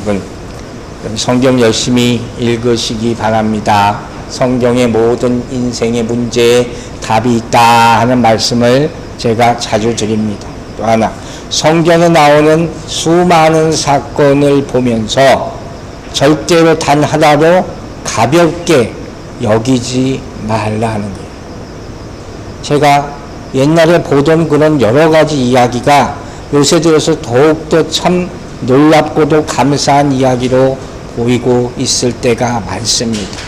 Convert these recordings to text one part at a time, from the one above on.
여러분, 성경 열심히 읽으시기 바랍니다. 성경의 모든 인생의 문제에 답이 있다 하는 말씀을 제가 자주 드립니다. 또 하나, 성경에 나오는 수많은 사건을 보면서 절대로 단 하나도 가볍게 여기지 말라 하는 거예요. 제가 옛날에 보던 그런 여러 가지 이야기가 요새 들어서 더욱더 참 놀랍고도 감사한 이야기로 보이고 있을 때가 많습니다.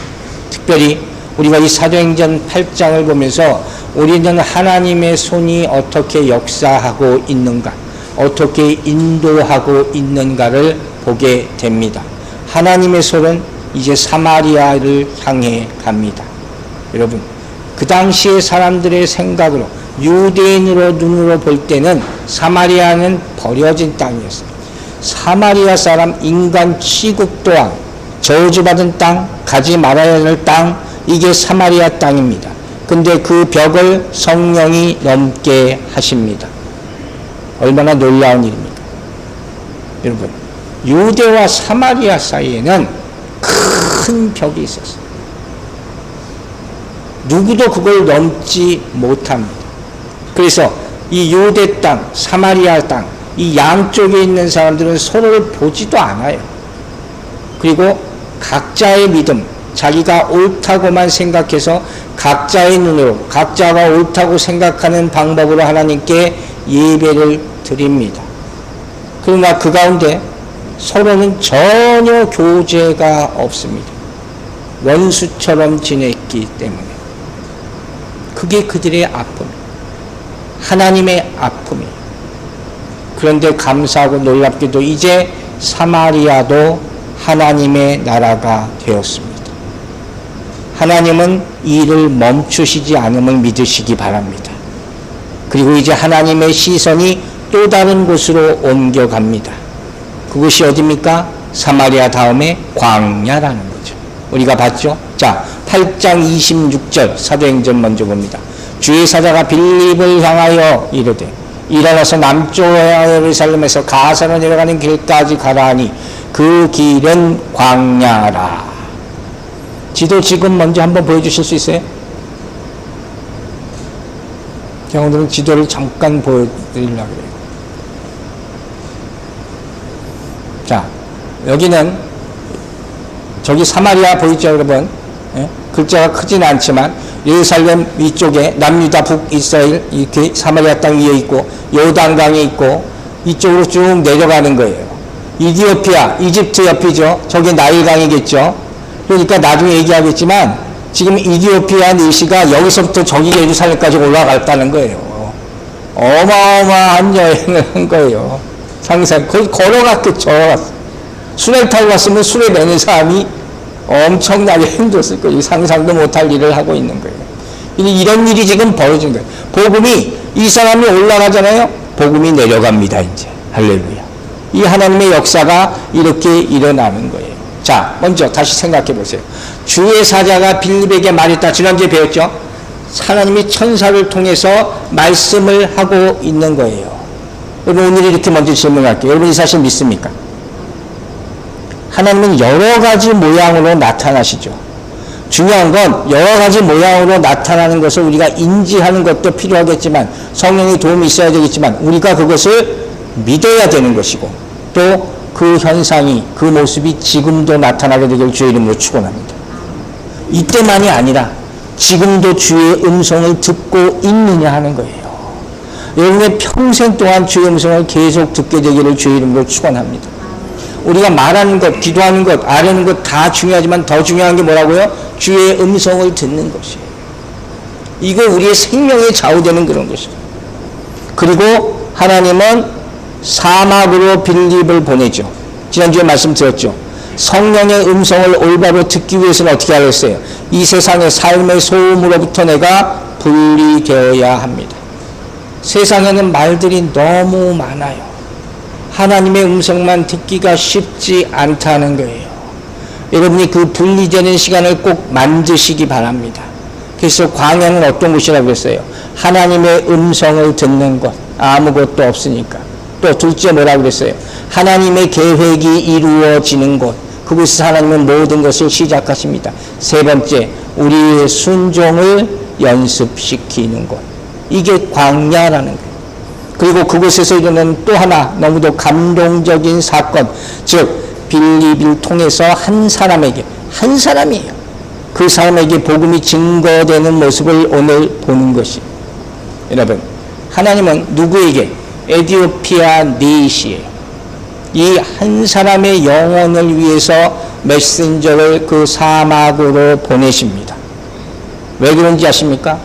특별히 우리가 이 사도행전 8장을 보면서 우리는 하나님의 손이 어떻게 역사하고 있는가, 어떻게 인도하고 있는가를 보게 됩니다. 하나님의 손은 이제 사마리아를 향해 갑니다. 여러분, 그 당시의 사람들의 생각으로, 유대인으로 눈으로 볼 때는 사마리아는 버려진 땅이었어요. 사마리아 사람, 인간 취급 또한 저주받은 땅, 가지 말아야 할 땅, 이게 사마리아 땅입니다. 근데 그 벽을 성령이 넘게 하십니다. 얼마나 놀라운 일입니까? 여러분, 유대와 사마리아 사이에는 큰 벽이 있었어요. 누구도 그걸 넘지 못합니다. 그래서 이 유대 땅, 사마리아 땅, 이 양쪽에 있는 사람들은 서로를 보지도 않아요. 그리고 각자의 믿음, 자기가 옳다고만 생각해서 각자의 눈으로, 각자가 옳다고 생각하는 방법으로 하나님께 예배를 드립니다. 그러나 그 가운데 서로는 전혀 교제가 없습니다. 원수처럼 지냈기 때문에. 그게 그들의 아픔이에요. 하나님의 아픔이에요. 그런데 감사하고 놀랍게도 이제 사마리아도 하나님의 나라가 되었습니다. 하나님은 이 일을 멈추시지 않음을 믿으시기 바랍니다. 그리고 이제 하나님의 시선이 또 다른 곳으로 옮겨갑니다. 그곳이 어디입니까? 사마리아 다음에 광야라는 거죠. 우리가 봤죠? 자, 8장 26절 사도행전 먼저 봅니다. 주의 사자가 빌립을 향하여 이르되 일어나서 남쪽으로 예루살렘에서 가사로 내려가는 길까지 가라하니 그 길은 광야라. 지도 지금 먼저 한번 보여주실 수 있어요? 제가 오늘은 지도를 잠깐 보여드리려고 그래요. 자, 여기는 저기 사마리아 보이죠, 여러분? 예? 글자가 크진 않지만 예루살렘 위쪽에 남유다 북이스라엘 이렇게 사마리아 땅 위에 있고 요단강이 있고 이쪽으로 쭉 내려가는 거예요. 이디오피아, 이집트 옆이죠. 저게 나일강이겠죠. 그러니까 나중에 얘기하겠지만 지금 이디오피아 니시가 여기서부터 저기 예루살렘까지 올라갔다는 거예요. 어마어마한 여행을 한 거예요. 상상, 거의 걸어갔겠죠. 수레 타고 갔으면 수레 매는 사람이 엄청나게 힘들었을 거예요. 상상도 못할 일을 하고 있는 거예요. 이런 일이 지금 벌어진 거예요. 복음이, 이 사람이 올라가잖아요. 복음이 내려갑니다, 이제. 할렐루야. 이 하나님의 역사가 이렇게 일어나는 거예요. 자, 먼저 다시 생각해 보세요. 주의 사자가 빌립에게 말했다. 지난주에 배웠죠? 하나님이 천사를 통해서 말씀을 하고 있는 거예요. 여러분, 오늘 이렇게 먼저 질문할게요. 여러분, 이 사실 믿습니까? 하나님은 여러 가지 모양으로 나타나시죠. 중요한 건 여러 가지 모양으로 나타나는 것을 우리가 인지하는 것도 필요하겠지만, 성령의 도움이 있어야 되겠지만, 우리가 그것을 믿어야 되는 것이고, 또 그 현상이, 그 모습이 지금도 나타나게 되길 주의 이름으로 축원합니다. 이때만이 아니라 지금도 주의 음성을 듣고 있느냐 하는 거예요. 여러분의 평생 동안 주의 음성을 계속 듣게 되기를 주의 이름으로 축원합니다. 우리가 말하는 것, 기도하는 것, 아뢰는 것 다 중요하지만 더 중요한 게 뭐라고요? 주의 음성을 듣는 것이에요. 이거 우리의 생명에 좌우되는 그런 것이에요. 그리고 하나님은 사막으로 빌립을 보내죠. 지난주에 말씀드렸죠. 성령의 음성을 올바로 듣기 위해서는 어떻게 하겠어요? 이 세상의 삶의 소음으로부터 내가 분리되어야 합니다. 세상에는 말들이 너무 많아요. 하나님의 음성만 듣기가 쉽지 않다는 거예요. 여러분이 그 분리되는 시간을 꼭 만드시기 바랍니다. 그래서 광야는 어떤 곳이라고 했어요? 하나님의 음성을 듣는 것, 아무것도 없으니까. 또 둘째 뭐라고 그랬어요? 하나님의 계획이 이루어지는 곳. 그곳에서 하나님은 모든 것을 시작하십니다. 세 번째, 우리의 순종을 연습시키는 곳. 이게 광야라는 거예요. 그리고 그곳에서 일어나는 또 하나 너무도 감동적인 사건, 즉 빌립을 통해서 한 사람이에요. 그 사람에게 복음이 증거되는 모습을 오늘 보는 것이, 여러분, 하나님은 누구에게? 에티오피아 넷이에요. 이 한 사람의 영혼을 위해서 메신저를 그 사막으로 보내십니다. 왜 그런지 아십니까?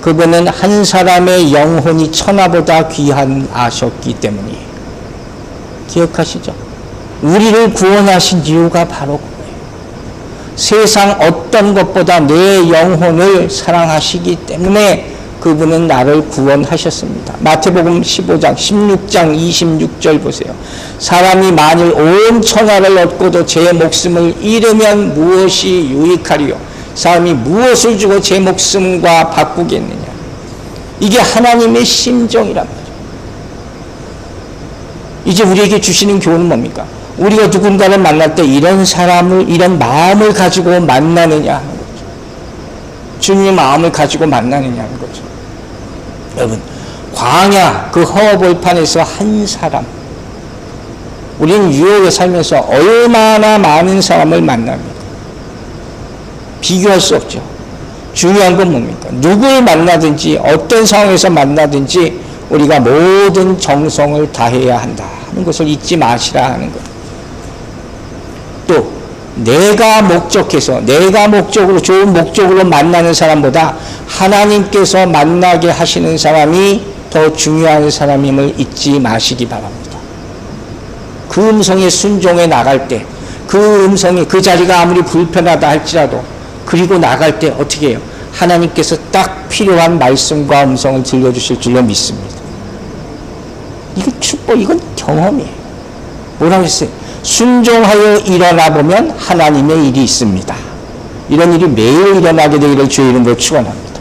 그분은 한 사람의 영혼이 천하보다 귀한 아셨기 때문이에요. 기억하시죠? 우리를 구원하신 이유가 바로 그거예요. 세상 어떤 것보다 내 영혼을 사랑하시기 때문에 그분은 나를 구원하셨습니다. 마태복음 15장 16장 26절 보세요. 사람이 만일 온 천하를 얻고도 제 목숨을 잃으면 무엇이 유익하리요? 사람이 무엇을 주고 제 목숨과 바꾸겠느냐? 이게 하나님의 심정이란 말이에요. 이제 우리에게 주시는 교훈은 뭡니까? 우리가 누군가를 만날 때 이런 사람을, 이런 마음을 가지고 만나느냐 하는 거죠. 주님의 마음을 가지고 만나느냐 하는 거죠. 여러분, 광야 그 허벌판에서 한 사람, 우리는 유혹에 살면서 얼마나 많은 사람을 만납니까? 비교할 수 없죠. 중요한 건 뭡니까? 누굴 만나든지 어떤 상황에서 만나든지 우리가 모든 정성을 다해야 한다 하는 것을 잊지 마시라 하는 것. 또 내가 목적으로 좋은 목적으로 만나는 사람보다 하나님께서 만나게 하시는 사람이 더 중요한 사람임을 잊지 마시기 바랍니다. 그 음성에 순종해 나갈 때, 그 음성이, 그 자리가 아무리 불편하다 할지라도, 그리고 나갈 때 어떻게 해요? 하나님께서 딱 필요한 말씀과 음성을 들려주실 줄로 믿습니다. 이게 축복, 이건 경험이에요. 뭐라고 했어요? 순종하여 일어나 보면 하나님의 일이 있습니다. 이런 일이 매일 일어나게 되기를 주의 이름으로 축원합니다.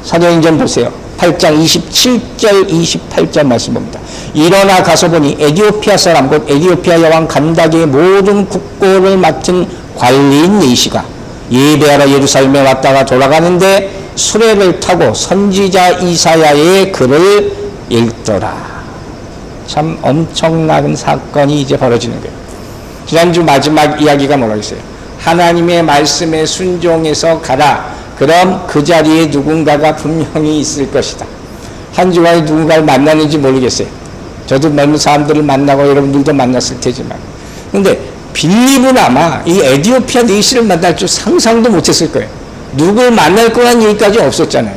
사도행전 보세요. 8장 27절 28절 말씀 봅니다. 일어나 가서 보니 에티오피아 사람 곧 에티오피아 여왕 간다게의 모든 국고를 맡은 관리인 네시가 예배하러 예루살렘에 왔다가 돌아가는데 수레를 타고 선지자 이사야의 글을 읽더라. 참 엄청난 사건이 이제 벌어지는 거예요. 지난주 마지막 이야기가 뭐라고 했어요? 하나님의 말씀에 순종해서 가라. 그럼 그 자리에 누군가가 분명히 있을 것이다. 한 주간에 누군가를 만나는지 모르겠어요. 저도 많은 사람들을 만나고 여러분들도 만났을 테지만, 근데 빌립은 아마 이 에티오피아 네시를 만날 줄 상상도 못했을 거예요. 누굴 만날 거란 얘기까지 없었잖아요.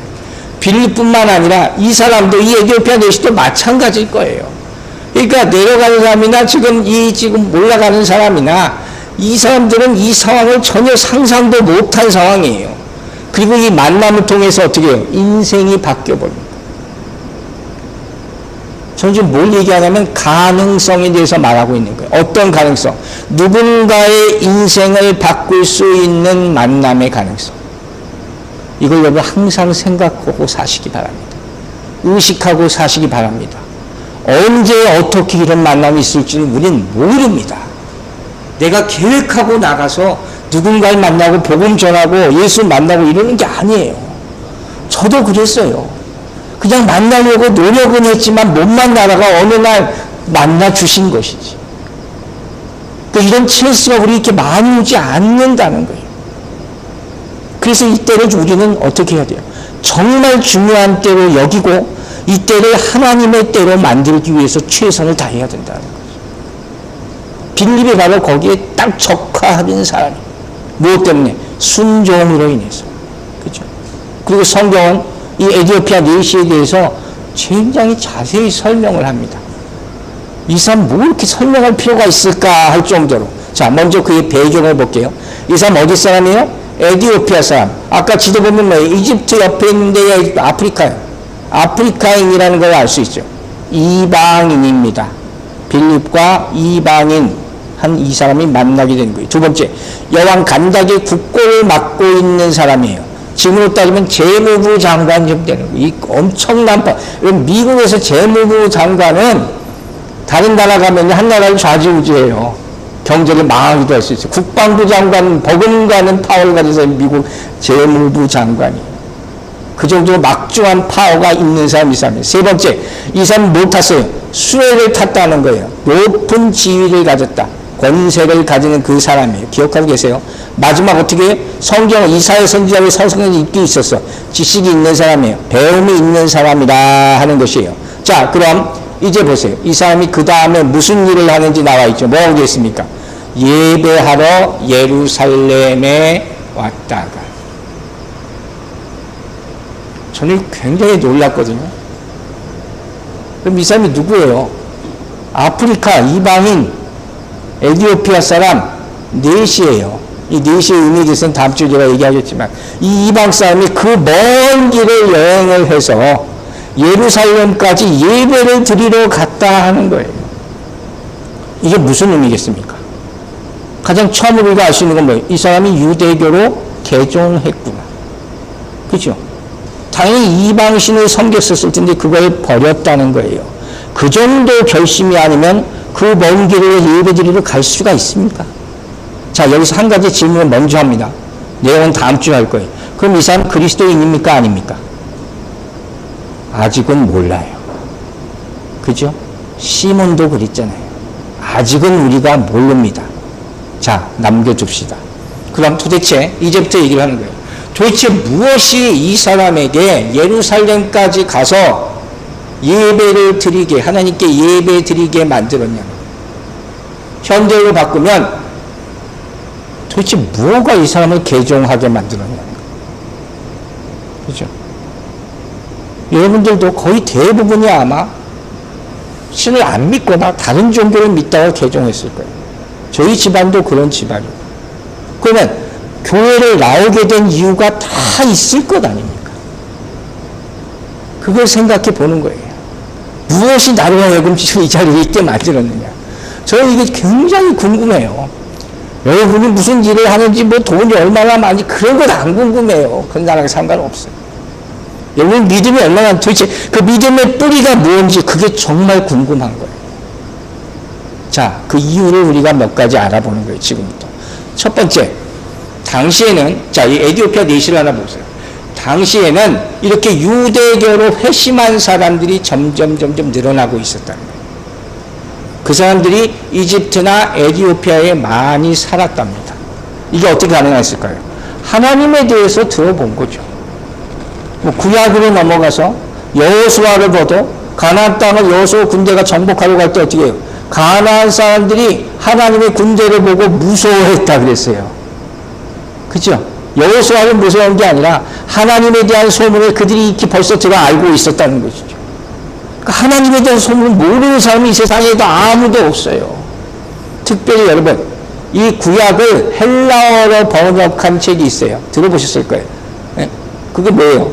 빌립뿐만 아니라 이 사람도, 이 에티오피아 네시도 마찬가지일 거예요. 그러니까 내려가는 사람이나 지금 올라가는 사람이나 이 사람들은 이 상황을 전혀 상상도 못한 상황이에요. 그리고 이 만남을 통해서 어떻게 해요? 인생이 바뀌어버립니다. 저는 지금 뭘 얘기하냐면 가능성에 대해서 말하고 있는 거예요. 어떤 가능성? 누군가의 인생을 바꿀 수 있는 만남의 가능성. 이걸 여러분 항상 생각하고 사시기 바랍니다. 의식하고 사시기 바랍니다. 언제 어떻게 이런 만남이 있을지는 우리는 모릅니다. 내가 계획하고 나가서 누군가를 만나고 복음 전하고 예수 만나고 이러는 게 아니에요. 저도 그랬어요. 그냥 만나려고 노력은 했지만 못 만나다가 어느 날 만나 주신 것이지. 그러니까 이런 찬스가 우리 이렇게 많이 오지 않는다는 거예요. 그래서 이때를 우리는 어떻게 해야 돼요? 정말 중요한 때로 여기고 이 때를 하나님의 때로 만들기 위해서 최선을 다해야 된다는 거죠. 빌립이 바로 거기에 딱 적화하는 사람이. 무엇 때문에? 순종으로 인해서. 그죠? 그리고 성경은 이 에티오피아 네시에 대해서 굉장히 자세히 설명을 합니다. 이 사람 뭐 이렇게 설명할 필요가 있을까 할 정도로. 자, 먼저 그의 배경을 볼게요. 이 사람 어디 사람이에요? 에티오피아 사람. 아까 지도 보면 뭐예요? 이집트 옆에 있는데 아프리카예요. 아프리카인이라는 걸 알 수 있죠. 이방인입니다. 빌립과 이방인 한 이 사람이 만나게 된 거예요. 두 번째, 여왕 간닥의 국고를 맡고 있는 사람이에요. 지금으로 따지면 재무부 장관 좀 되는 거예요. 이 엄청난 미국에서 재무부 장관은 다른 나라 가면 한 나라를 좌지우지해요. 경제를 망하기도 할 수 있어요. 국방부 장관 버금가는 파워를 가져서 미국 재무부 장관이 그 정도로 막중한 파워가 있는 사람이 이 사람이에요. 세 번째, 이 사람은 뭘 탔어요? 수레를 탔다는 거예요. 높은 지위를 가졌다. 권세를 가지는 그 사람이에요. 기억하고 계세요? 마지막 어떻게 해요? 성경 이사야 선지자의 성경에 인기 있었어. 지식이 있는 사람이에요. 배움이 있는 사람이다 하는 것이에요. 자, 그럼 이제 보세요. 이 사람이 그 다음에 무슨 일을 하는지 나와 있죠. 뭐 하겠습니까? 예배하러 예루살렘에 왔다가. 저는 굉장히 놀랐거든요. 그럼 이 사람이 누구예요? 아프리카 이방인 에티오피아 사람 넷이에요. 이 넷의 의미에 대해서는 다음 주에 제가 얘기하겠지만 이 이방 사람이 그 먼 길을 여행을 해서 예루살렘까지 예배를 드리러 갔다 하는 거예요. 이게 무슨 의미겠습니까? 가장 처음으로 우리가 알 수 있는 건 뭐예요? 이 사람이 유대교로 개종했구나. 그죠? 당연히 이방신을 섬겼었을 텐데 그걸 버렸다는 거예요. 그 정도 결심이 아니면 그 먼 길을 예배드리러 갈 수가 있습니까? 자, 여기서 한 가지 질문을 먼저 합니다. 내용은 다음 주에 할 거예요. 그럼 이 사람 그리스도인입니까? 아닙니까? 아직은 몰라요. 그죠? 시몬도 그랬잖아요. 아직은 우리가 모릅니다. 자, 남겨둡시다. 그럼 도대체 이제부터 얘기를 하는 거예요. 도대체 무엇이 이 사람에게 예루살렘까지 가서 예배를 드리게, 하나님께 예배 드리게 만들었냐는 거예요. 현대로 바꾸면 도대체 뭐가 이 사람을 개종하게 만들었냐는 거예요. 그죠? 여러분들도 거의 대부분이 아마 신을 안 믿거나 다른 종교를 믿다가 개종했을 거예요. 저희 집안도 그런 집안이에요. 그러면 교회를 나오게 된 이유가 다 있을 것 아닙니까? 그걸 생각해 보는 거예요. 무엇이 나로 하여금 지금 이 자리에 있게 만들었느냐. 저는 이게 굉장히 궁금해요. 여러분이 무슨 일을 하는지 뭐 돈이 얼마나 많이 그런 건 안 궁금해요. 그런 나라랑 상관없어요. 여러분 믿음이 얼마나 도대체 그 믿음의 뿌리가 뭔지 그게 정말 궁금한 거예요. 자, 그 이유를 우리가 몇 가지 알아보는 거예요. 지금부터. 첫 번째, 당시에는 자, 이 에티오피아 내시를 하나 보세요. 당시에는 이렇게 유대교로 회심한 사람들이 점점 늘어나고 있었다는 거예요. 그 사람들이 이집트나 에티오피아에 많이 살았답니다. 이게 어떻게 가능했을까요? 하나님에 대해서 들어본 거죠. 뭐 구약으로 넘어가서 여호수아를 봐도 가나안 땅을 여호수아 군대가 정복하러 갈 때 어떻게 해요? 가나안 사람들이 하나님의 군대를 보고 무서워했다 그랬어요. 그죠? 여호수아를 무서워한 게 아니라 하나님에 대한 소문을 그들이 익히 벌써 들어 알고 있었다는 것이죠. 그러니까 하나님에 대한 소문을 모르는 사람이 이 세상에도 아무도 없어요. 특별히 여러분, 이 구약을 헬라어로 번역한 책이 있어요. 들어보셨을 거예요. 네? 그게 뭐예요?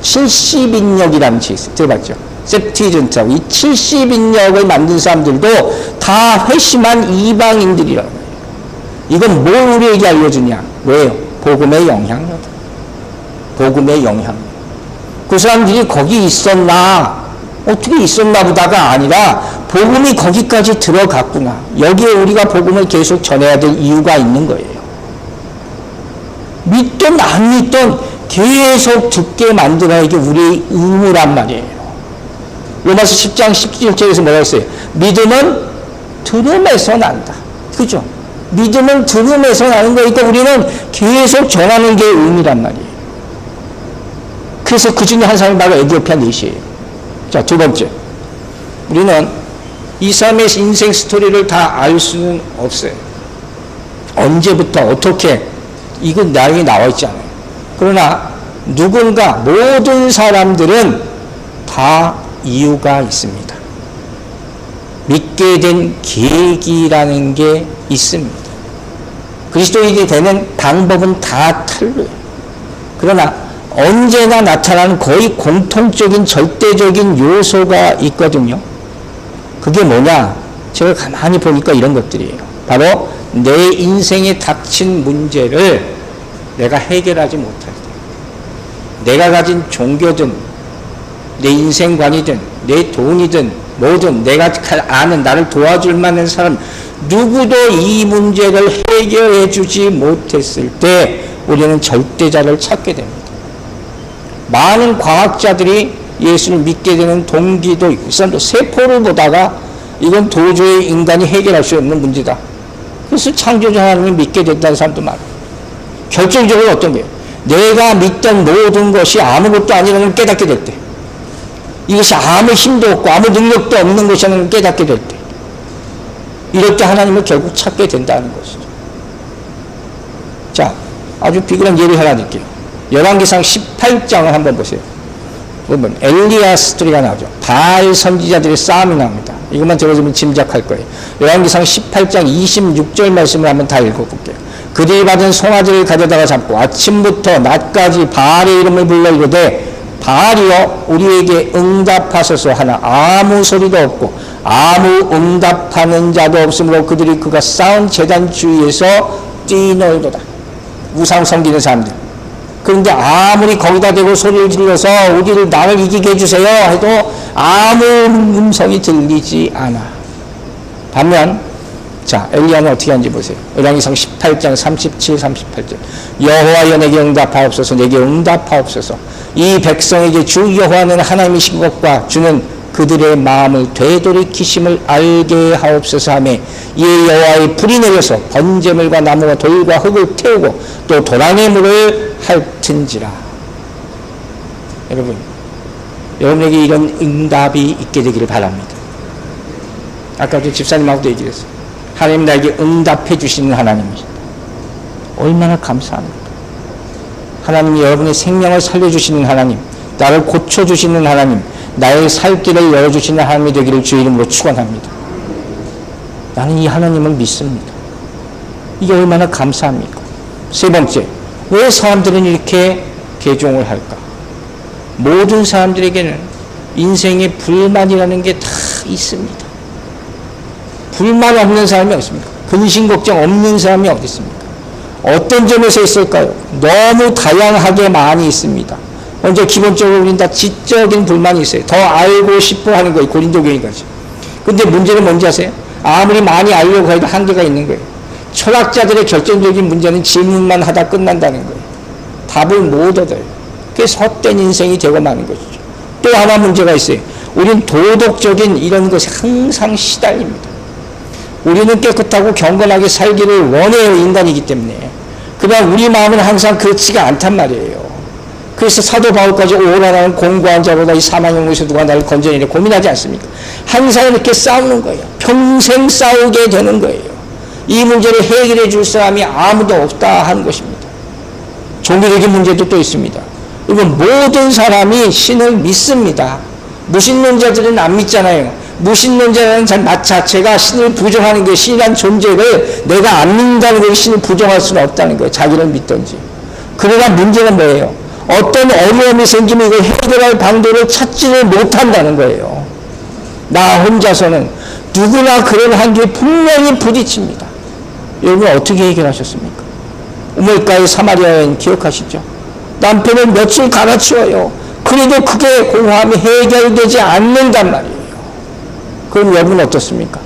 70인역이라는 책이 있어요. 들어봤죠? septuagint라고. 이 70인역을 만든 사람들도 다 회심한 이방인들이라는 거예요. 이건 뭘 우리에게 알려주냐? 왜요? 복음의 영향력. 복음의 영향력. 그 사람들이 거기 있었나? 어떻게 있었나 보다가 아니라 복음이 거기까지 들어갔구나. 여기에 우리가 복음을 계속 전해야 될 이유가 있는 거예요. 믿든 안 믿든 계속 듣게 만들어야 이게 우리의 의무란 말이에요. 로마서 10장 17절에서 뭐라고 했어요? 믿음은 들음에서 난다. 그죠? 믿음은 들음에서 나는 거니까 우리는 계속 전하는 게 의미란 말이에요. 그래서 그 중에 한 사람이 바로 에티오피아 넷이에요. 자, 두 번째. 우리는 이 사람의 인생 스토리를 다 알 수는 없어요. 언제부터 어떻게 이건 나에게 나와 있지 않아요. 그러나 누군가 모든 사람들은 다 이유가 있습니다. 믿게 된 계기라는 게 있습니다. 그리스도인이 되는 방법은 다 틀려요. 그러나 언제나 나타나는 거의 공통적인 절대적인 요소가 있거든요. 그게 뭐냐? 제가 가만히 보니까 이런 것들이에요. 바로 내 인생에 닥친 문제를 내가 해결하지 못할 때. 내가 가진 종교든 내 인생관이든 내 돈이든 뭐든 내가 아는 나를 도와줄 만한 사람 누구도 이 문제를 해결해 주지 못했을 때 우리는 절대자를 찾게 됩니다. 많은 과학자들이 예수를 믿게 되는 동기도 있고, 이 사람도 세포를 보다가 이건 도저히 인간이 해결할 수 없는 문제다. 그래서 창조주 하나님을 믿게 됐다는 사람도 많아요. 결정적으로 어떤 거예요? 내가 믿던 모든 것이 아무것도 아니라는 걸 깨닫게 될 때, 이것이 아무 힘도 없고 아무 능력도 없는 것이라는 걸 깨닫게 될 때, 이럴 때 하나님을 결국 찾게 된다는 것이죠. 자, 아주 비굴한 예를 하나 드릴게요. 열왕기상 18장을 한번 보세요. 보면 엘리야 스토리가 나오죠. 바알 선지자들의 싸움이 나옵니다. 이것만 들어주면 짐작할 거예요. 열왕기상 18장 26절 말씀을 한번 다 읽어볼게요. 그들이 받은 송아지를 가져다가 잡고 아침부터 낮까지 바알의 이름을 불러 이르되 바알이여 우리에게 응답하소서 하나 아무 소리도 없고 아무 응답하는 자도 없으므로 그들이 그가 쌓은 제단 주위에서 뛰놀도다. 우상 섬기는 사람들. 그런데 아무리 거기다 대고 소리를 질러서 우리를 나를 이기게 해주세요 해도 아무 음성이 들리지 않아. 반면 자 엘리야는 어떻게 하는지 보세요. 열왕기상 18장 37, 38절 여호와여 내게 응답하옵소서 내게 응답하옵소서 이 백성에게 주 여호와는 하나님이신 것과 주는 그들의 마음을 되돌이키심을 알게 하옵소서 하며 이에 여호와의 불이 내려서 번제물과 나무와 돌과 흙을 태우고 또 도랑의 물을 핥은지라. 여러분에게 이런 응답이 있게 되기를 바랍니다. 아까도 집사님하고도 얘기했어요. 하나님 나에게 응답해 주시는 하나님이십니다. 얼마나 감사합니까? 하나님이 여러분의 생명을 살려주시는 하나님, 나를 고쳐주시는 하나님, 나의 살 길을 열어주시는 하나님이 되기를 주의 이름으로 축원합니다. 나는 이 하나님을 믿습니다. 이게 얼마나 감사합니까? 세 번째, 왜 사람들은 이렇게 개종을 할까? 모든 사람들에게는 인생에 불만이라는 게 다 있습니다. 불만 없는 사람이 없습니까? 근심 걱정 없는 사람이 어디 있습니까? 어떤 점에서 있을까요? 너무 다양하게 많이 있습니다. 먼저 기본적으로 우리는 다 지적인 불만이 있어요. 더 알고 싶어 하는 거예요. 고린도 교회까지. 근데 문제는 뭔지 아세요? 아무리 많이 알려고 해도 한계가 있는 거예요. 철학자들의 결정적인 문제는 질문만 하다 끝난다는 거예요. 답을 못 얻어요. 그래서 헛된 인생이 되고 마는 것이죠. 또 하나 문제가 있어요. 우리는 도덕적인 이런 것에 항상 시달립니다. 우리는 깨끗하고 경건하게 살기를 원해요. 인간이기 때문에. 그러나 우리 마음은 항상 그렇지가 않단 말이에요. 그래서 사도 바울까지 오라라는 공고한 자보다 이 사망의 영에서 누가 나를 건져내려 고민하지 않습니까? 항상 이렇게 싸우는 거예요. 평생 싸우게 되는 거예요. 이 문제를 해결해 줄 사람이 아무도 없다 하는 것입니다. 종교적인 문제도 또 있습니다. 이건 모든 사람이 신을 믿습니다. 무신론자들은 안 믿잖아요. 무신론자라는 자체가 신을 부정하는 게 신이란 존재를 내가 안 믿는다는 게 신을 부정할 수는 없다는 거예요. 자기를 믿든지. 그러나 문제는 뭐예요? 어떤 어려움이 생기면 이걸 해결할 방도를 찾지를 못한다는 거예요. 나 혼자서는 누구나 그런 한계에 분명히 부딪힙니다. 여러분 어떻게 해결하셨습니까? 우물가의 사마리아 여인 기억하시죠? 남편을 며칠 갈아치워요. 그래도 그게 공허함이 해결되지 않는단 말이에요. 그럼 여러분 어떻습니까?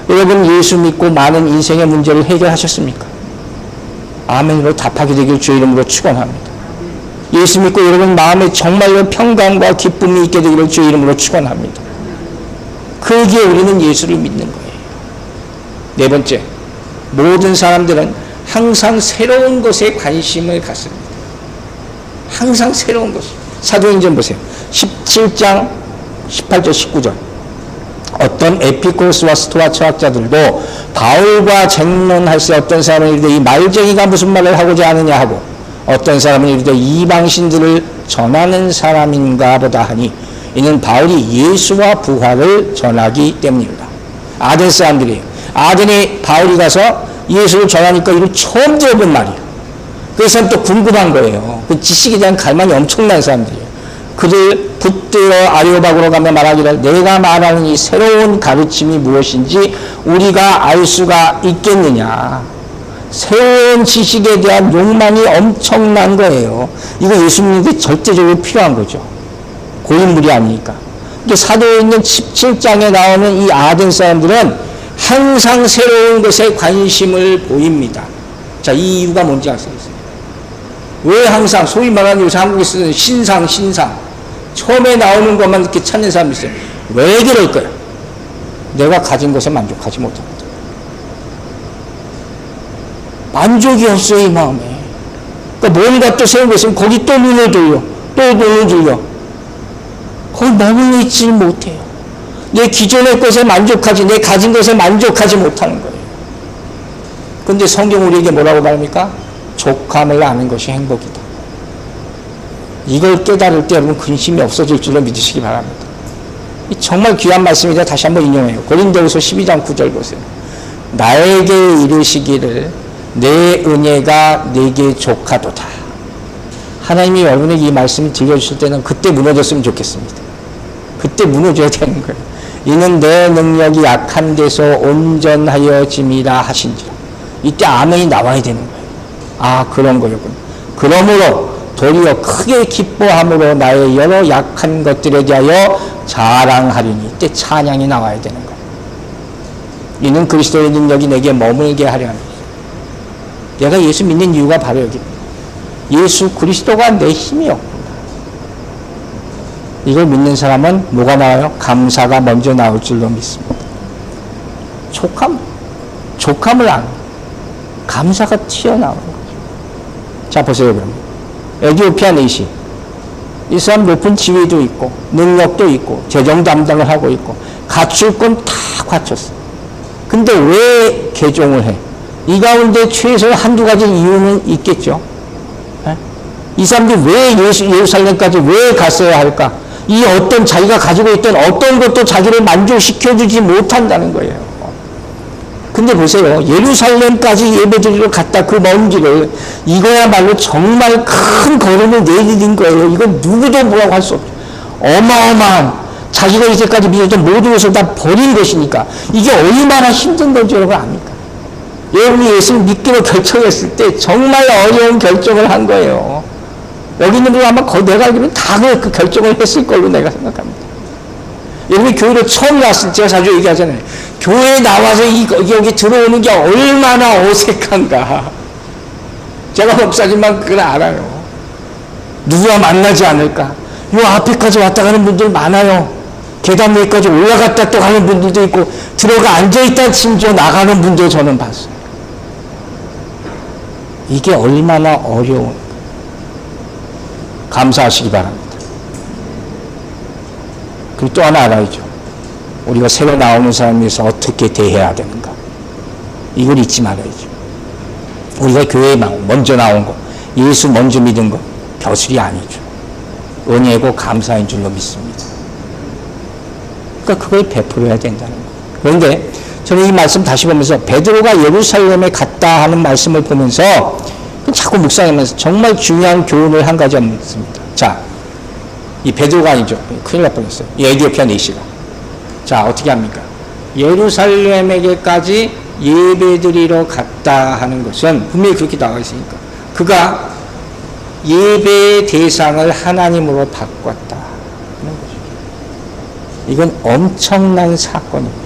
여러분 예수 믿고 많은 인생의 문제를 해결하셨습니까? 아멘으로 답하게 되길 주의 이름으로 축원합니다. 예수 믿고 여러분 마음에 정말로 평강과 기쁨이 있게 되기를 주의 이름으로 축원합니다. 그게 우리는 예수를 믿는 거예요. 네 번째, 모든 사람들은 항상 새로운 것에 관심을 갖습니다. 항상 새로운 것. 사도행전 보세요. 17장 18절 19절 어떤 에피쿠로스와 스토아 철학자들도 바울과 쟁론할 때 어떤 사람은 이르되 이 말쟁이가 무슨 말을 하고자 하느냐 하고 어떤 사람은 이르되 이방신들을 전하는 사람인가 보다 하니 이는 바울이 예수와 부활을 전하기 때문입니다. 아덴 사람들이에요. 아덴에 바울이 가서 예수를 전하니까 이걸 처음 들어본 말이에요. 그래서 또 궁금한 거예요. 그 지식에 대한 갈망이 엄청난 사람들이에요. 그들 붙들어 아레오박으로 가며 말하기를 내가 말하는 이 새로운 가르침이 무엇인지 우리가 알 수가 있겠느냐. 새로운 지식에 대한 욕망이 엄청난 거예요. 이거 예수님에게 절대적으로 필요한 거죠. 고인물이 아니니까. 사도행전 17장에 나오는 이 아덴 사람들은 항상 새로운 것에 관심을 보입니다. 자, 이 이유가 뭔지 아세요? 왜 항상 소위 말하는 요새 한국에 쓰는 신상 처음에 나오는 것만 이렇게 찾는 사람이 있어요. 왜 그럴까요? 내가 가진 것에 만족하지 못합니다. 만족이 없어요, 이 마음에. 그러니까 뭔가 또 새로운 거 있으면 거기 또 눈을 돌려, 또 눈을 돌려. 거기 머물러 있지 못해요. 내 기존의 것에 만족하지, 내 가진 것에 만족하지 못하는 거예요. 근데 성경 우리에게 뭐라고 말합니까? 족함을 아는 것이 행복이다. 이걸 깨달을 때 여러분 근심이 없어질 줄로 믿으시기 바랍니다. 정말 귀한 말씀이라 다시 한번 인용해요. 고린도후서 12장 9절 보세요. 나에게 이르시기를 내 은혜가 내게 족하도다. 하나님이 여러분에게 이 말씀을 들려주실 때는 그때 무너졌으면 좋겠습니다. 그때 무너져야 되는 거예요. 이는 내 능력이 약한 데서 온전하여짐이라 하신지라. 이때 아멘이 나와야 되는 거예요. 아, 그런 거였군요. 그러므로 도리어 크게 기뻐함으로 나의 여러 약한 것들에 대하여 자랑하리니. 이때 찬양이 나와야 되는 거예요. 이는 그리스도의 능력이 내게 머물게 하려 합니다. 내가 예수 믿는 이유가 바로 여기입니다. 예수 그리스도가 내 힘이었구나. 이걸 믿는 사람은 뭐가 나와요? 감사가 먼저 나올 줄로 믿습니다. 족함을 안, 감사가 튀어나오는 거죠. 자, 보세요, 그럼. 에디오피아 내시. 이 사람 높은 지위도 있고, 능력도 있고, 재정 담당을 하고 있고, 갖출 건 다 갖췄어. 근데 왜 개종을 해? 이 가운데 최소 한두 가지 이유는 있겠죠. 이 사람들이 왜 예루살렘까지 왜 갔어야 할까? 이 어떤 자기가 가지고 있던 어떤 것도 자기를 만족시켜주지 못한다는 거예요. 근데 보세요. 예루살렘까지 예배드리러 갔다 그 먼 길을 이거야말로 정말 큰 걸음을 내디딘 거예요. 이건 누구도 뭐라고 할 수 없죠. 어마어마한 자기가 이제까지 믿었던 모든 것을 다 버린 것이니까 이게 얼마나 힘든 건지 여러분 압니까? 여러분이 예수를 믿기로 결정했을 때 정말 어려운 결정을 한 거예요. 여기 있는 분은 아마 내가 알기로는 다 그 결정을 했을 걸로 내가 생각합니다. 여러분이 교회로 처음 왔을 때 제가 자주 얘기하잖아요. 교회에 나와서 여기 들어오는 게 얼마나 어색한가. 제가 목사지만 그걸 알아요. 누구와 만나지 않을까. 요 앞에까지 왔다 가는 분들 많아요. 계단 위까지 올라갔다 또 가는 분들도 있고 들어가 앉아있다 심지어 나가는 분도 저는 봤어요. 이게 얼마나 어려운, 감사하시기 바랍니다. 그리고 또 하나 알아야죠. 우리가 새로 나오는 사람에 대해서 어떻게 대해야 되는가. 이걸 잊지 말아야죠. 우리가 교회에 먼저 나온 거, 예수 먼저 믿은 거 벼슬이 아니죠. 은혜고 감사인 줄로 믿습니다. 그러니까 그걸 베풀어야 된다는 거예요. 그런데 저는 이 말씀 다시 보면서 베드로가 예루살렘에 갔다 하는 말씀을 보면서 자꾸 묵상하면서 정말 중요한 교훈을 한 가지 얻습니다. 자, 이 베드로가 아니죠. 큰일 날 뻔했어요. 이 에디오피아 내시가. 자, 어떻게 합니까? 예루살렘에게까지 예배드리러 갔다 하는 것은 분명히 그렇게 나와 있으니까 그가 예배의 대상을 하나님으로 바꿨다 하는 것이죠. 이건 엄청난 사건입니다.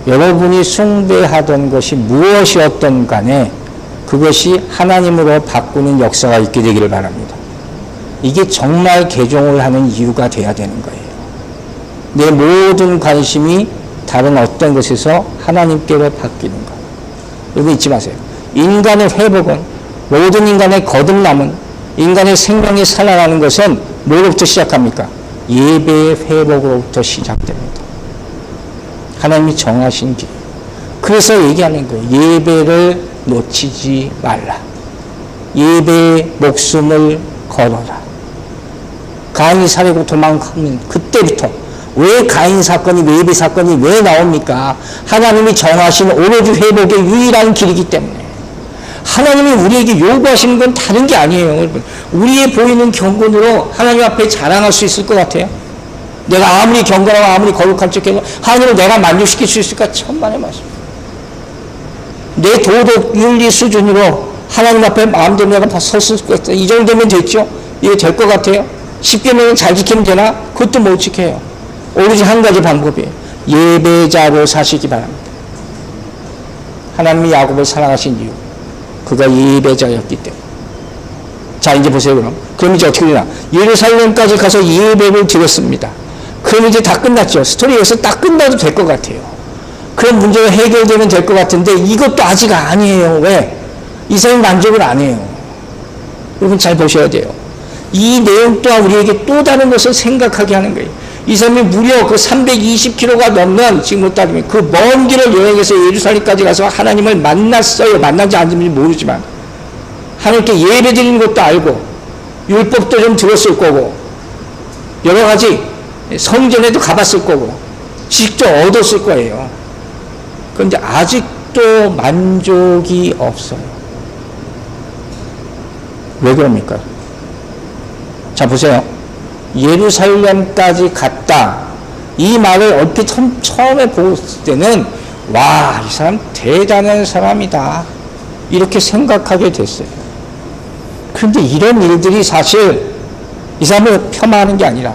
여러분이 숭배하던 것이 무엇이었던 간에 그것이 하나님으로 바꾸는 역사가 있게 되기를 바랍니다. 이게 정말 개종을 하는 이유가 돼야 되는 거예요. 내 모든 관심이 다른 어떤 것에서 하나님께로 바뀌는 것. 여러분 잊지 마세요. 인간의 회복은, 모든 인간의 거듭남은, 인간의 생명이 살아나는 것은 뭐로부터 시작합니까? 예배의 회복으로부터 시작됩니다. 하나님이 정하신 길. 그래서 얘기하는 거예요. 예배를 놓치지 말라. 예배의 목숨을 걸어라. 가인이 살해고 도망가면 그때부터 왜 가인 사건이, 왜 예배 사건이 왜 나옵니까? 하나님이 정하신 오로지 회복의 유일한 길이기 때문에. 하나님이 우리에게 요구하시는 건 다른 게 아니에요, 여러분. 우리의 보이는 경건으로 하나님 앞에 자랑할 수 있을 것 같아요? 내가 아무리 경건하고 아무리 거룩한 척해도 하나님을 내가 만족시킬 수 있을까? 천만의 말씀. 내 도덕 윤리 수준으로 하나님 앞에 마음대로 내가 섰을 수 있다. 이 정도면 됐죠? 이게 될 것 같아요? 10계명은 잘 지키면 되나? 그것도 못 지켜요. 오로지 한 가지 방법이에요. 예배자로 사시기 바랍니다. 하나님이 야곱을 사랑하신 이유, 그가 예배자였기 때문에. 자, 이제 보세요. 그럼 이제 어떻게 되나? 예루살렘까지 가서 예배를 드렸습니다. 그럼 이제 다 끝났죠. 스토리에서 딱 끝나도 될 것 같아요. 그럼 문제가 해결되면 될 것 같은데 이것도 아직 아니에요. 왜? 이 사람이 만족을 안 해요. 여러분 잘 보셔야 돼요. 이 내용 또한 우리에게 또 다른 것을 생각하게 하는 거예요. 이 사람이 무려 그 320km가 넘는, 지금 따지면 그 먼 길을 여행해서 예루살렘까지 가서 하나님을 만났어요. 만난지 아닌지 모르지만 하나님께 예배 드리는 것도 알고 율법도 좀 들었을 거고 여러 가지 성전에도 가봤을 거고 직접 얻었을 거예요. 그런데 아직도 만족이 없어요. 왜 그럽니까? 자, 보세요. 예루살렘까지 갔다. 이 말을 얼핏 처음에 보았을 때는 와, 이 사람 대단한 사람이다. 이렇게 생각하게 됐어요. 그런데 이런 일들이 사실 이 사람을 폄하하는 게 아니라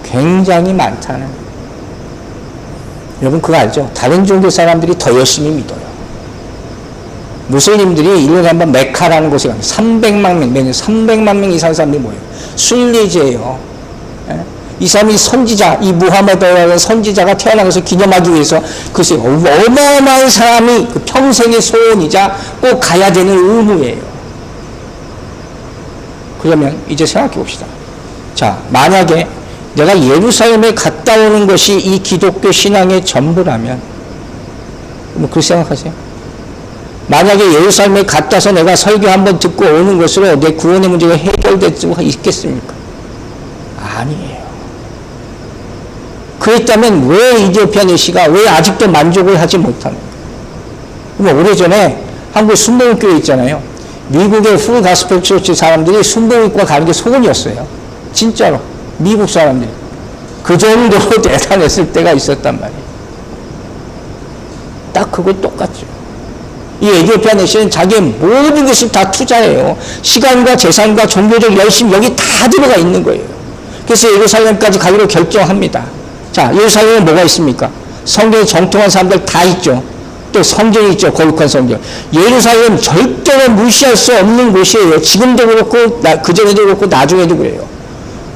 굉장히 많다는 거예요. 여러분 그거 알죠? 다른 종교 사람들이 더 열심히 믿어요. 무슬림들이 1년에 한 번 메카라는 곳에 가면 300만 명, 매년 300만 명 이상 사람들이 모여요. 순례제예요. 이 사람이 선지자, 이 무하마드라는 선지자가 태어난 것을 기념하기 위해서 글쎄 어마어마한 사람이 그 평생의 소원이자 꼭 가야 되는 의무예요. 그러면 이제 생각해 봅시다. 자, 만약에 내가 예루살렘에 갔다 오는 것이 이 기독교 신앙의 전부라면 뭐 그렇게 생각하세요? 만약에 예루살렘에 갔다서 내가 설교 한번 듣고 오는 것으로 내 구원의 문제가 해결될 수가 있겠습니까? 아니에요. 그랬다면 왜 이디오피아 내시가 왜 아직도 만족을 하지 못하는 거예요? 오래전에 한국 순복음교회 있잖아요. 미국의 풀 가스펠 처치 사람들이 순복음과 가는 게 소원이었어요. 진짜로. 미국 사람들이. 그 정도로 대단했을 때가 있었단 말이에요. 딱 그거 똑같죠. 이 에티오피아 내시는 자기의 모든 것을 다 투자해요. 시간과 재산과 종교적 열심 여기 다 들어가 있는 거예요. 그래서 예루살렘까지 가기로 결정합니다. 자, 예루살렘에 뭐가 있습니까? 성경에 정통한 사람들 다 있죠. 또 성경이 있죠. 거룩한 성경. 예루살렘 절대로 무시할 수 없는 곳이에요. 지금도 그렇고 그전에도 그렇고 나중에도 그래요.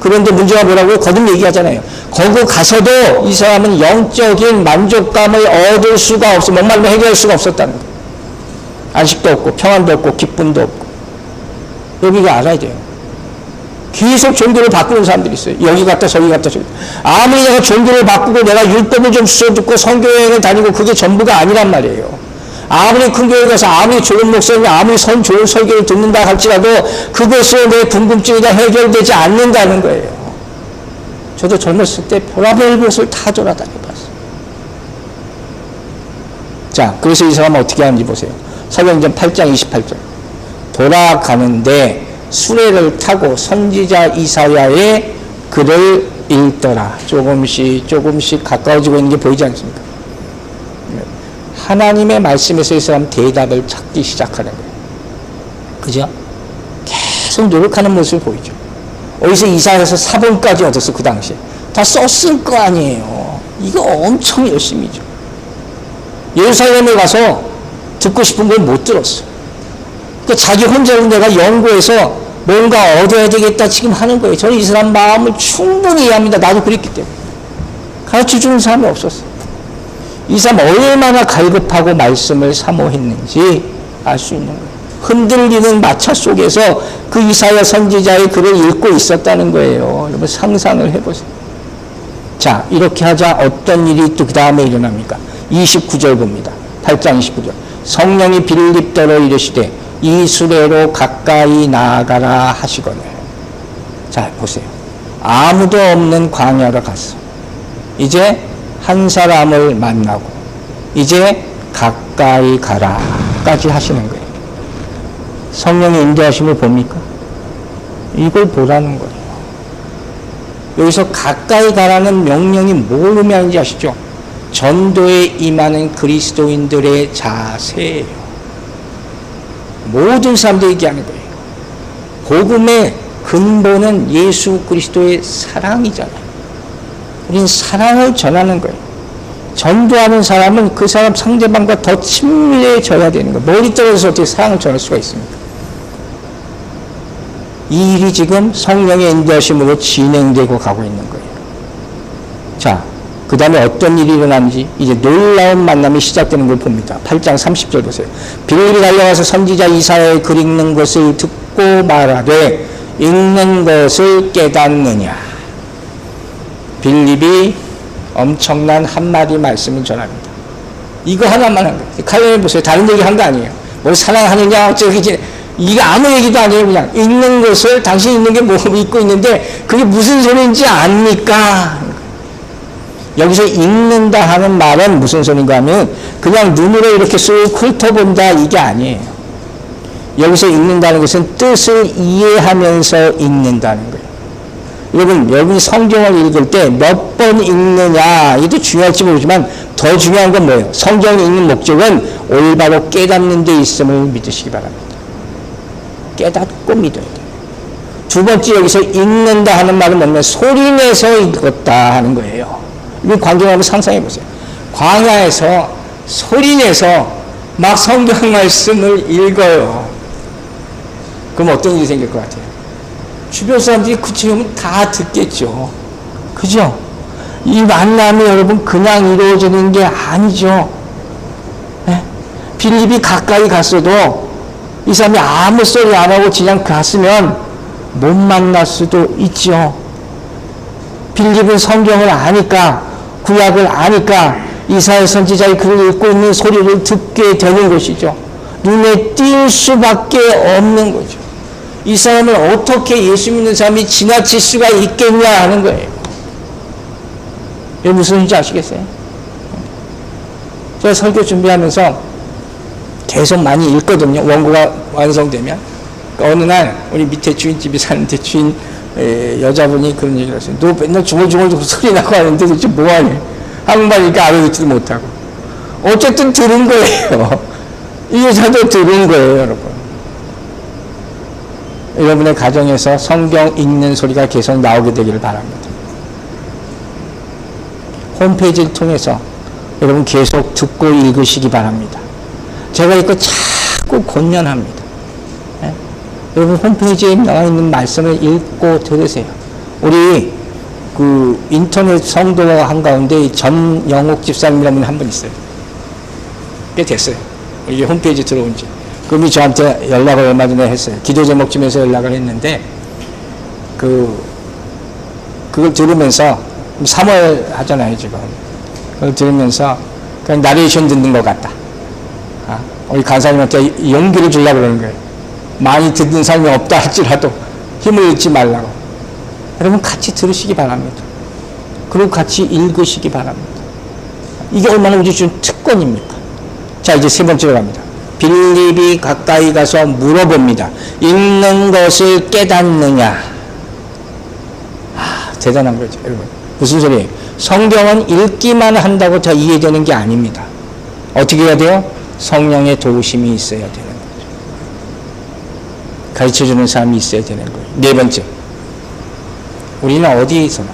그런데 문제가 뭐라고요? 거듭 얘기하잖아요. 거기 가서도 이 사람은 영적인 만족감을 얻을 수가 없어. 목말로 해결할 수가 없었다는 거예요. 안식도 없고 평안도 없고 기쁨도 없고. 여기가 알아야 돼요. 계속 종교를 바꾸는 사람들이 있어요. 여기 갔다 저기 갔다 저기. 아무리 내가 종교를 바꾸고 내가 율법을 좀 주워듣고 선교여행을 다니고 그게 전부가 아니란 말이에요. 아무리 큰 교회 가서 아무리 좋은 목사님이 아무리 좋은 설교를 듣는다 할지라도 그것으로 내 궁금증이 다 해결되지 않는다는 거예요. 저도 젊었을 때 별의별 곳을 다 돌아다녀봤어요. 자, 그래서 이 사람은 어떻게 하는지 보세요. 사도행전 8장 28절. 돌아가는데 수레를 타고 선지자 이사야의 글을 읽더라. 조금씩 가까워지고 있는 게 보이지 않습니까? 하나님의 말씀에서 이 사람 대답을 찾기 시작하는 거예요. 그죠? 계속 노력하는 모습을 보이죠. 어디서 이사야에서 사본까지 얻었어, 그 당시에. 다 썼을 거 아니에요. 이거 엄청 열심히죠. 예루살렘에 가서 듣고 싶은 걸 못 들었어. 그러니까 자기 혼자로 내가 연구해서 뭔가 얻어야 되겠다 지금 하는 거예요. 저는 이 사람 마음을 충분히 이해합니다. 나도 그랬기 때문에. 가르쳐주는 사람이 없었어요. 이 사람 얼마나 갈급하고 말씀을 사모했는지 알 수 있는 거예요. 흔들리는 마차 속에서 그 이사야 선지자의 글을 읽고 있었다는 거예요. 여러분 상상을 해보세요. 자, 이렇게 하자 어떤 일이 또 그 다음에 일어납니까? 29절 봅니다. 8장 29절. 성령이 빌립더러 이르시되 이 수레로 가까이 나아가라 하시거늘. 자, 보세요. 아무도 없는 광야로 갔어. 이제 한 사람을 만나고 이제 가까이 가라까지 하시는 거예요. 성령의 인도하심을 봅니까? 이걸 보라는 거예요. 여기서 가까이 가라는 명령이 뭘 의미하는지 아시죠? 전도에 임하는 그리스도인들의 자세예요. 모든 사람들이 얘기하는 거예요. 복음의 근본은 예수 그리스도의 사랑이잖아요. 우리는 사랑을 전하는 거예요. 전도하는 사람은 그 사람 상대방과 더 친밀해져야 되는 거예요. 멀리 떨어져서 어떻게 사랑을 전할 수가 있습니까? 이 일이 지금 성령의 인도하심으로 진행되고 가고 있는 거예요. 자, 그 다음에 어떤 일이 일어나는지 이제 놀라운 만남이 시작되는 걸 봅니다. 8장 30절 보세요. 빌립이 달려가서 선지자 이사야의 글 읽는 것을 듣고 말하되 읽는 것을 깨닫느냐. 빌립이 엄청난 한마디 말씀을 전합니다. 이거 하나만 한 거예요. 칼럼을 보세요. 다른 얘기 한 거 아니에요. 뭘 사랑하느냐 어쩌기 이게 아무 얘기도 아니에요. 그냥 읽는 것을 당신 읽는 게 뭐 읽고 있는데 그게 무슨 소리인지 압니까? 여기서 읽는다 하는 말은 무슨 소린가 하면 그냥 눈으로 이렇게 쑥 훑어본다 이게 아니에요. 여기서 읽는다는 것은 뜻을 이해하면서 읽는다는 거예요. 여러분, 여러분이 성경을 읽을 때 몇 번 읽느냐 이것도 중요할지 모르지만 더 중요한 건 뭐예요? 성경을 읽는 목적은 올바로 깨닫는 데 있음을 믿으시기 바랍니다. 깨닫고 믿어야 돼요. 두 번째 여기서 읽는다 하는 말은 뭐냐면 소리내서 읽었다 하는 거예요. 이 광경을 한번 상상해 보세요. 광야에서 소리내서 막 성경 말씀을 읽어요. 그럼 어떤 일이 생길 것 같아요? 주변 사람들이 그치면 다 듣겠죠. 그죠? 이 만남이 여러분 그냥 이루어지는 게 아니죠. 네? 빌립이 가까이 갔어도 이 사람이 아무 소리 안 하고 그냥 갔으면 못 만날 수도 있죠. 빌립은 성경을 아니까, 구약을 아니까 이사야 선지자의 글을 읽고 있는 소리를 듣게 되는 것이죠. 눈에 띌 수밖에 없는 거죠. 이 사람을 어떻게 예수 믿는 사람이 지나칠 수가 있겠냐 하는 거예요. 이게 무슨 일인지 아시겠어요? 제가 설교 준비하면서 계속 많이 읽거든요. 원고가 완성되면. 그러니까 어느 날 우리 밑에 주인집이 사는데 주인 여자분이 그런 얘기를 했어요. 너 맨날 중얼중얼 소리 나고 하는데 도대체 뭐하니? 한국말이니까 알아듣지도 못하고. 어쨌든 들은 거예요. 이 여자도 들은 거예요, 여러분. 여러분의 가정에서 성경 읽는 소리가 계속 나오게 되기를 바랍니다. 홈페이지를 통해서 여러분 계속 듣고 읽으시기 바랍니다. 제가 이거 자꾸 권면합니다. 네? 여러분 홈페이지에 나와 있는 말씀을 읽고 들으세요. 우리 그 인터넷 성도 한가운데 전영옥 집사님이라는 분이 한 분 있어요. 꽤 됐어요. 이게 홈페이지 들어온 지. 그분이 저한테 연락을 얼마 전에 했어요. 기도 제목쯤에서 연락을 했는데 그걸 들으면서 3월 하잖아요 지금. 그걸 들으면서 그냥 나레이션 듣는 것 같다. 우리 간사님한테 용기를 주려고 그러는 거예요. 많이 듣는 사람이 없다 할지라도 힘을 잃지 말라고. 여러분 같이 들으시기 바랍니다. 그리고 같이 읽으시기 바랍니다. 이게 얼마나 우리 준 특권입니까? 자, 이제 세 번째로 갑니다. 빌립이 가까이 가서 물어봅니다. 읽는 것을 깨닫느냐? 대단한 거죠, 여러분. 무슨 소리예요? 성경은 읽기만 한다고 다 이해되는 게 아닙니다. 어떻게 해야 돼요? 성령의 도우심이 있어야 되는 거죠. 가르쳐주는 사람이 있어야 되는 거예요. 네 번째, 우리는 어디에서나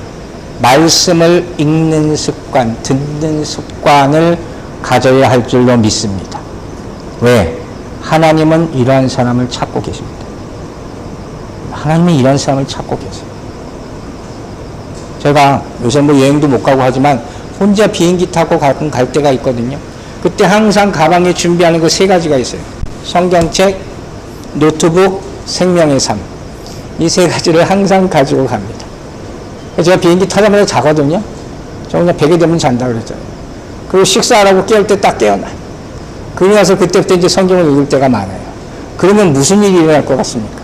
말씀을 읽는 습관, 듣는 습관을 가져야 할 줄로 믿습니다. 왜? 하나님은 이러한 사람을 찾고 계십니다. 하나님은 이런 사람을 찾고 계세요. 제가 요새 뭐 여행도 못 가고 하지만 혼자 비행기 타고 가끔 갈 때가 있거든요. 그때 항상 가방에 준비하는 거 3가지가 있어요. 성경책, 노트북, 생명의 삶. 이 3가지를 항상 가지고 갑니다. 제가 비행기 타자마자 자거든요. 저 그냥 베개 되면 잔다 그랬잖아요. 그리고 식사하라고 깨울 때 딱 깨어나요. 그러고 나서 그때부터 이제 성경을 읽을 때가 많아요. 그러면 무슨 일이 일어날 것 같습니까?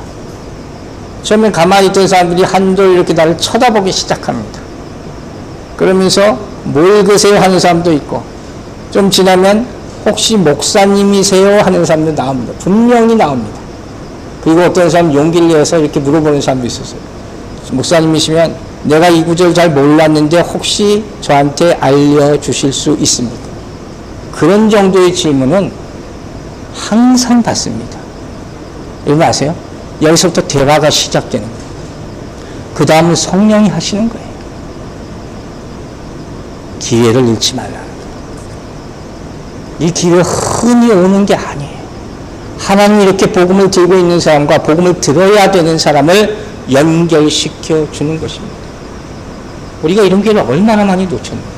처음엔 가만히 있던 사람들이 한door 이렇게 나를 쳐다보기 시작합니다. 그러면서 뭘 읽으세요 하는 사람도 있고, 좀 지나면 혹시 목사님이세요 하는 사람도 나옵니다. 분명히 나옵니다. 그리고 어떤 사람 용기를 내서 이렇게 물어보는 사람도 있었어요. 목사님이시면 내가 이 구절 잘 몰랐는데 혹시 저한테 알려주실 수 있습니까? 그런 정도의 질문은 항상 받습니다. 여러분 아세요? 여기서부터 대화가 시작되는 거예요. 그 다음은 성령이 하시는 거예요. 기회를 잃지 말라는 거예요. 이 기회가 흔히 오는 게 아니에요. 하나님이 이렇게 복음을 들고 있는 사람과 복음을 들어야 되는 사람을 연결시켜 주는 것입니다. 우리가 이런 기회를 얼마나 많이 놓쳤는가.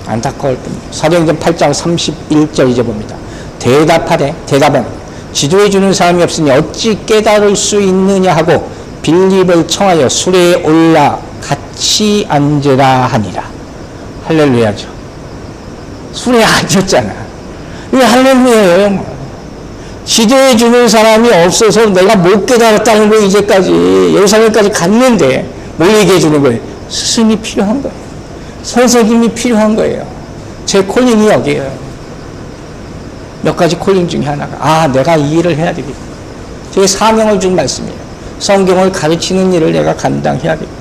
안타까울 뿐입니다. 사도행전 8장 31절 이제 봅니다. 대답은 지도해 주는 사람이 없으니 어찌 깨달을 수 있느냐 하고 빌립을 청하여 수레에 올라 같이 앉으라 하니라. 할렐루야죠. 수레에 앉았잖아. 이게 할렐루야예요. 지도해 주는 사람이 없어서 내가 못 깨달았다는 거 이제까지 예루살렘까지 갔는데 뭘 얘기해 주는 거예요? 스승이 필요한 거예요. 선생님이 필요한 거예요. 제 콜링이 여기에요. 몇 가지 콜링 중에 하나가 내가 이 일을 해야 되겠다. 제가 사명을 준 말씀이에요. 성경을 가르치는 일을 내가 감당해야 되겠다.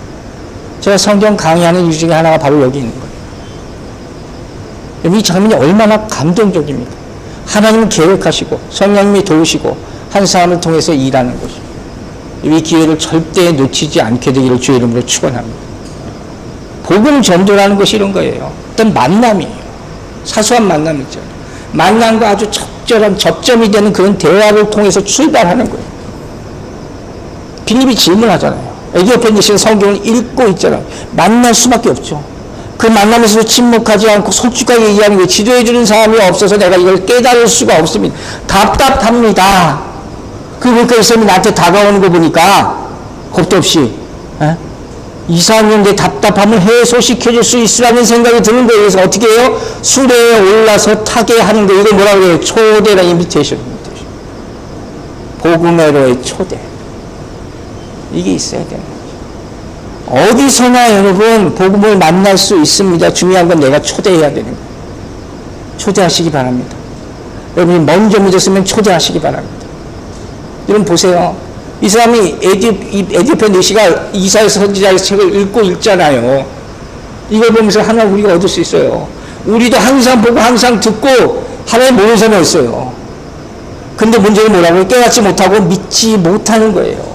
제가 성경 강의하는 이유 중에 하나가 바로 여기 있는 거예요. 이 장면이 얼마나 감동적입니까? 하나님은 계획하시고 성령님이 도우시고 한 사람을 통해서 일하는 것이죠. 이 기회를 절대 놓치지 않게 되기를 주의 이름으로 축원합니다. 복음 전도라는 것이 이런 거예요. 어떤 만남이에요. 사소한 만남이죠. 만남과 아주 적절한 접점이 되는 그런 대화를 통해서 출발하는 거예요. 빌립이 질문하잖아요. 에디오피아 대신 성경을 읽고 있잖아요. 만날 수밖에 없죠. 그 만남에서도 침묵하지 않고 솔직하게 얘기하는 거예요. 지도해주는 사람이 없어서 내가 이걸 깨달을 수가 없습니다. 답답합니다. 그러니까 이 사람이 나한테 다가오는 거 보니까 겁도 없이 2, 3년 내 답답함을 해소시켜줄 수 있으라는 생각이 드는 거예요. 그래서 어떻게 해요? 수레에 올라서 타게 하는 거예요. 이걸 뭐라고 해요? 초대라 인비테이션. 복음으로의 초대. 이게 있어야 되는 거죠. 어디서나 여러분 복음을 만날 수 있습니다. 중요한 건 내가 초대해야 되는 거예요. 초대하시기 바랍니다. 여러분이 먼저 믿었으면 초대하시기 바랍니다. 여러분 보세요. 이 사람이 에디오피아 내시가 이사야 선지자의 책을 읽잖아요. 이걸 보면서 하나 우리가 얻을 수 있어요. 우리도 항상 보고 항상 듣고 하나님 모르는 사람이 있어요. 근데 문제는 뭐라고요? 깨닫지 못하고 믿지 못하는 거예요.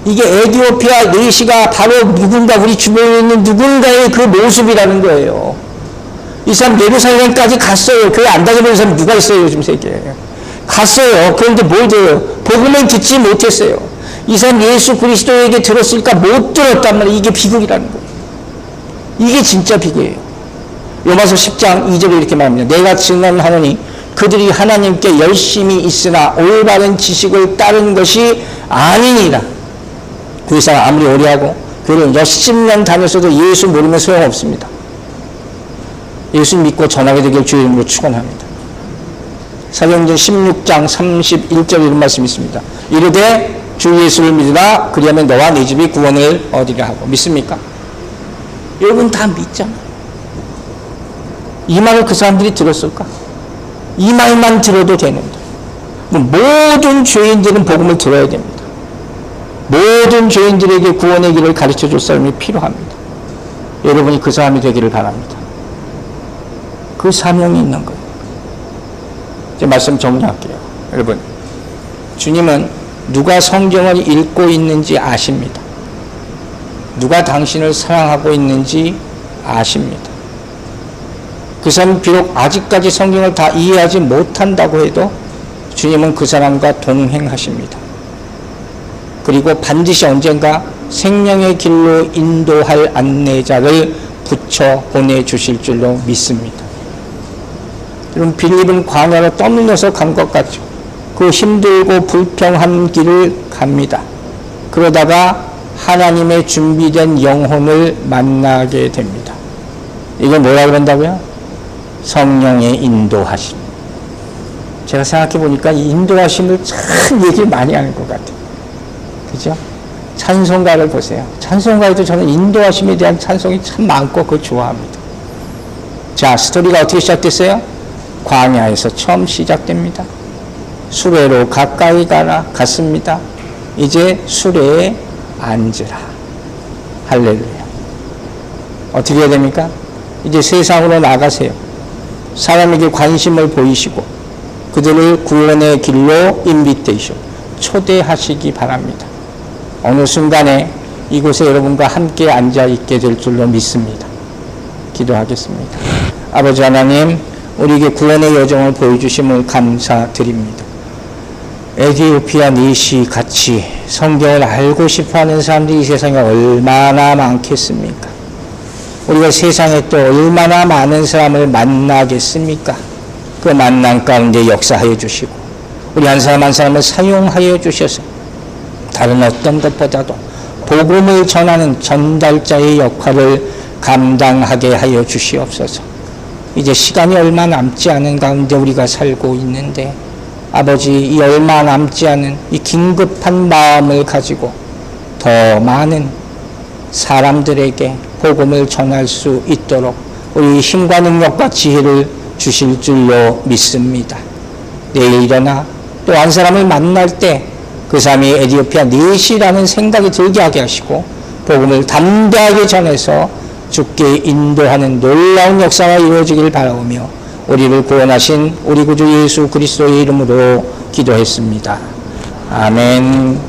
이게 에디오피아 내시가 바로 누군가 우리 주변에 있는 누군가의 그 모습이라는 거예요. 이 사람 예루살렘까지 갔어요. 교회 안 다니는 사람 누가 있어요? 요즘 세계에. 갔어요. 그런데 뭘 들어요? 복음을 듣지 못했어요. 이 사람 예수 그리스도에게 들었으니까 못 들었단 말이에요. 이게 비극이라는 거예요. 이게 진짜 비극이에요. 로마서 10장 2절에 이렇게 말합니다. 내가 증언하노니 그들이 하나님께 열심히 있으나 올바른 지식을 따른 것이 아니니라. 그 사람 아무리 오래 하고 교회를 몇십 년 다녔어도 예수 모르면 소용없습니다. 예수 믿고 전하게 되길 주의 이름으로 축원합니다. 사도행전 16장 31절 이런 말씀이 있습니다. 이르되 주 예수를 믿으라 그리하면 너와 네 집이 구원을 얻으리라 하고. 믿습니까? 여러분 다 믿잖아요. 이 말을 그 사람들이 들었을까? 이 말만 들어도 되는데 모든 죄인들은 복음을 들어야 됩니다. 모든 죄인들에게 구원의 길을 가르쳐 줄 사람이 필요합니다. 여러분이 그 사람이 되기를 바랍니다. 그 사명이 있는 거예요. 이제 말씀 정리할게요. 여러분, 주님은 누가 성경을 읽고 있는지 아십니다. 누가 당신을 사랑하고 있는지 아십니다. 그 사람이 비록 아직까지 성경을 다 이해하지 못한다고 해도 주님은 그 사람과 동행하십니다. 그리고 반드시 언젠가 생명의 길로 인도할 안내자를 붙여 보내주실 줄로 믿습니다. 여러분, 빌립은 광야로 떠밀려서 간 것 같죠. 그 힘들고 불평한 길을 갑니다. 그러다가 하나님의 준비된 영혼을 만나게 됩니다. 이걸 뭐라 그런다고요? 성령의 인도하심. 제가 생각해 보니까 이 인도하심을 참 얘기 많이 하는 것 같아요. 그죠? 찬송가를 보세요. 찬송가에도 저는 인도하심에 대한 찬송이 참 많고 그거 좋아합니다. 자, 스토리가 어떻게 시작됐어요? 광야에서 처음 시작됩니다. 수레로 가까이 갔습니다. 이제 수레에 앉으라. 할렐루야. 어떻게 해야 됩니까? 이제 세상으로 나가세요. 사람에게 관심을 보이시고 그 그들을 구원의 길로 인비테이션, 초대하시기 바랍니다. 어느 순간에 이곳에 여러분과 함께 앉아 있게 될 줄로 믿습니다. 기도하겠습니다. 아버지 하나님, 우리에게 구원의 여정을 보여주심을 감사드립니다. 에티오피아 니시 같이 성경을 알고 싶어하는 사람들이 이 세상에 얼마나 많겠습니까? 우리가 세상에 또 얼마나 많은 사람을 만나겠습니까? 그 만남 가운데 역사하여 주시고 우리 한 사람 한 사람을 사용하여 주셔서 다른 어떤 것보다도 복음을 전하는 전달자의 역할을 감당하게 하여 주시옵소서. 이제 시간이 얼마 남지 않은 가운데 우리가 살고 있는데 아버지, 이 얼마 남지 않은 이 긴급한 마음을 가지고 더 많은 사람들에게 복음을 전할 수 있도록 우리 힘과 능력과 지혜를 주실 줄로 믿습니다. 내일 일어나 또 한 사람을 만날 때 그 사람이 에티오피아 넷이라는 생각이 들게 하게 하시고 복음을 담대하게 전해서 주께 인도하는 놀라운 역사가 이루어지길 바라오며 우리를 구원하신 우리 구주 예수 그리스도의 이름으로 기도했습니다. 아멘.